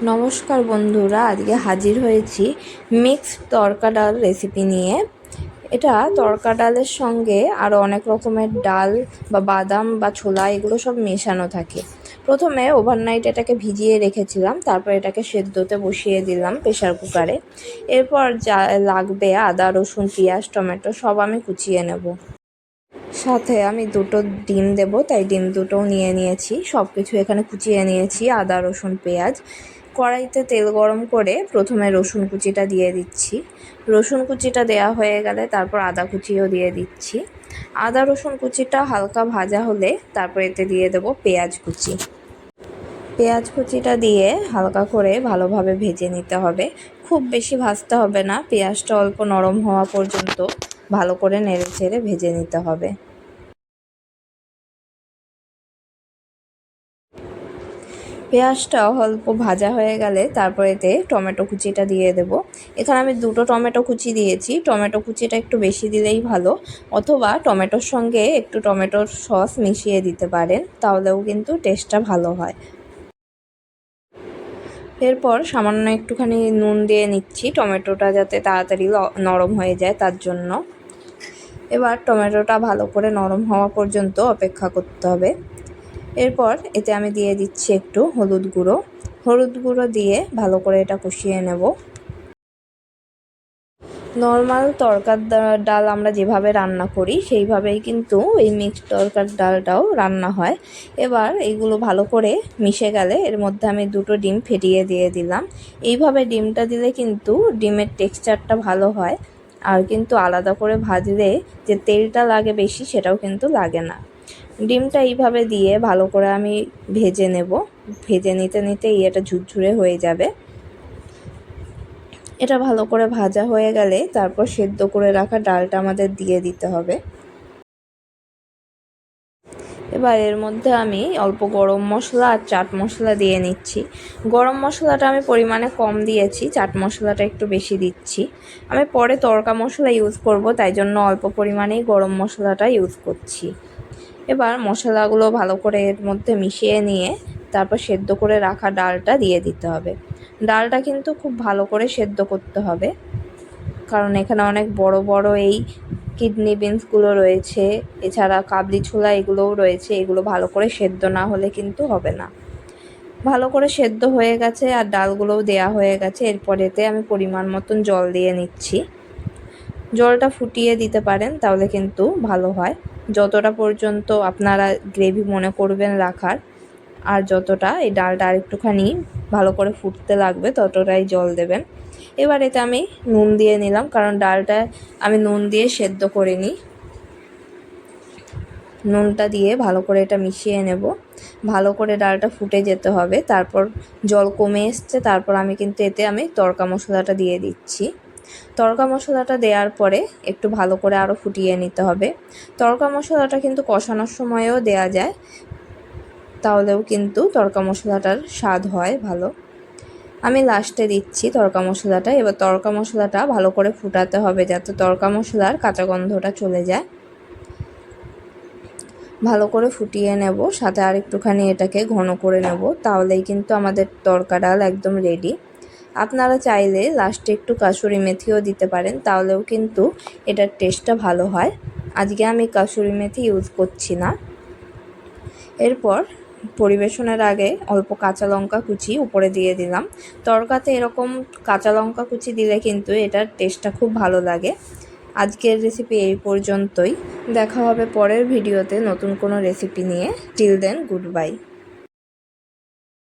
নমস্কার বন্ধুরা, আজকে হাজির হয়েছি মিক্সড তড়কা ডাল রেসিপি নিয়ে। এটা তড়কা ডালের সঙ্গে আরও অনেক রকমের ডাল বা বাদাম বা ছোলা এগুলো সব মেশানো থাকে। প্রথমে ওভারনাইট এটাকে ভিজিয়ে রেখেছিলাম, তারপর এটাকে সেদ্ধতে বসিয়ে দিলাম প্রেশার কুকারে। এরপর যা লাগবে আদা, রসুন, পেঁয়াজ, টমেটো সব আমি কুচিয়ে নেব। সাথে আমি দুটো ডিম দেব, তাই ডিম দুটোও নিয়ে নিয়েছি। সব কিছু এখানে কুচিয়ে নিয়েছি, আদা, রসুন, পেঁয়াজ। কড়াইতে তেল গরম করে প্রথমে রসুন কুচিটা দিয়ে দিচ্ছি। রসুন কুচিটা দেওয়া হয়ে গেলে তারপর আদা কুচিও দিয়ে দিচ্ছি। আদা রসুন কুচিটা হালকা ভাজা হলে তারপর এতে দিয়ে দেব পেঁয়াজ কুচি। পেঁয়াজ কুচিটা দিয়ে হালকা করে ভালোভাবে ভেজে নিতে হবে। খুব বেশি ভাজতে হবে না, পেঁয়াজটা অল্প নরম হওয়া পর্যন্ত ভালো করে নেড়ে চেড়ে ভেজে নিতে হবে। পেঁয়াজটা অল্প ভাজা হয়ে গেলে তারপর এতে টমেটো কুচিটা দিয়ে দেব। এখানে আমি দুটো টমেটো কুচি দিয়েছি। টমেটো কুচিটা একটু বেশি দিলেই ভালো, অথবা টমেটোর সঙ্গে একটু টমেটোর সস মিশিয়ে দিতে পারেন, তাহলেও কিন্তু টেস্টটা ভালো হয়। এরপর সামান্য একটুখানি নুন দিয়ে নিচ্ছি, টমেটোটা যাতে তাড়াতাড়ি নরম হয়ে যায় তার জন্য। এবার টমেটোটা ভালো করে নরম হওয়া পর্যন্ত অপেক্ষা করতে হবে। এরপর এতে আমি দিয়ে দিচ্ছি একটু হলুদ গুঁড়ো দিয়ে ভালো করে এটা কষিয়ে নেব। নর্মাল তড়কার ডাল আমরা যেভাবে রান্না করি সেইভাবেই কিন্তু এই মিক্সড তড়কার ডালটাও রান্না হয়। এবার এইগুলো ভালো করে মিশে গেলে এর মধ্যে আমি দুটো ডিম ফেটিয়ে দিয়ে দিলাম। এইভাবে ডিমটা দিলে কিন্তু ডিমের টেক্সচারটা ভালো হয়, আর কিন্তু আলাদা করে ভাজলে যে তেলটা লাগে বেশি সেটাও কিন্তু লাগে না। ডিমটা এইভাবে দিয়ে ভালো করে আমি ভেজে নেব। ভেজে নিতে নিতেই এটা ঝুরঝুরে হয়ে যাবে। এটা ভালো করে ভাজা হয়ে গেলে তারপর সেদ্ধ করে রাখা ডালটা আমাদের দিয়ে দিতে হবে। এবার এর মধ্যে আমি অল্প গরম মশলা আর চাট মশলা দিয়ে নিচ্ছি। গরম মশলাটা আমি পরিমাণে কম দিয়েছি, চাট মশলাটা একটু বেশি দিচ্ছি। আমি পরে তড়কা মশলা ইউজ করব, তাই জন্য অল্প পরিমাণেই গরম মশলাটা ইউজ করছি। এবার মশলাগুলো ভালো করে এর মধ্যে মিশিয়ে নিয়ে তারপর সেদ্ধ করে রাখা ডালটা দিয়ে দিতে হবে। ডালটা কিন্তু খুব ভালো করে সেদ্ধ করতে হবে, কারণ এখানে অনেক বড় বড় এই কিডনি বিনসগুলো রয়েছে, এছাড়া কাবলি ছোলা এগুলোও রয়েছে। এগুলো ভালো করে সেদ্ধ না হলে কিন্তু হবে না। ভালো করে সেদ্ধ হয়ে গেছে আর ডালগুলোও দেয়া হয়ে গেছে। এরপর এতে আমি পরিমাণ মতন জল দিয়ে নিচ্ছি। জলটা ফুটিয়ে দিতে পারেন, তাহলে কিন্তু ভালো হয়। যতটা পর্যন্ত আপনারা গ্রেভি মনে করবেন রাখার, আর যতটা এই ডালটা আর একটুখানি ভালো করে ফুটতে লাগবে ততটাই জল দেবেন। এবার এতে আমি নুন দিয়ে নিলাম, কারণ ডালটা আমি নুন দিয়ে সেদ্ধ করিনি। নুনটা দিয়ে ভালো করে এটা মিশিয়ে নেব। ভালো করে ডালটা ফুটে যেতে হবে, তারপর জল কমে এসছে, তারপর আমি কিন্তু এতে তড়কা মশলাটা দিয়ে দিচ্ছি। তড়কা মশলাটা দেওয়ার পরে একটু ভালো করে আরও ফুটিয়ে নিতে হবে। তড়কা মশলাটা কিন্তু কষানোর সময়ও দেয়া যায়, তাহলেও কিন্তু তড়কা মশলাটার স্বাদ হয় ভালো। আমি লাস্টে দিচ্ছি তড়কা মশলাটা। এবার তড়কা মশলাটা ভালো করে ফুটাতে হবে, যাতে তড়কা মশলার কাঁচা গন্ধটা চলে যায়। ভালো করে ফুটিয়ে নেব, সাথে আর একটুখানি এটাকে ঘন করে নেব, তাহলেই কিন্তু আমাদের তড়কা ডাল একদম রেডি। আপনারা চাইলে লাস্টে একটু কাসুরি মেথিও দিতে পারেন, তাহলেও কিন্তু এটার টেস্টটা ভালো হয়। আজকে আমি কাসুরি মেথি ইউজ করছি না। এরপর পরিবেশনের আগে অল্প কাঁচা লঙ্কা কুচি উপরে দিয়ে দিলাম। তড়কাতে এরকম কাঁচা লঙ্কা কুচি দিলে কিন্তু এটার টেস্টটা খুব ভালো লাগে। আজকের রেসিপি এই পর্যন্তই। দেখা হবে পরের ভিডিওতে নতুন কোনো রেসিপি নিয়ে। Till then, good bye.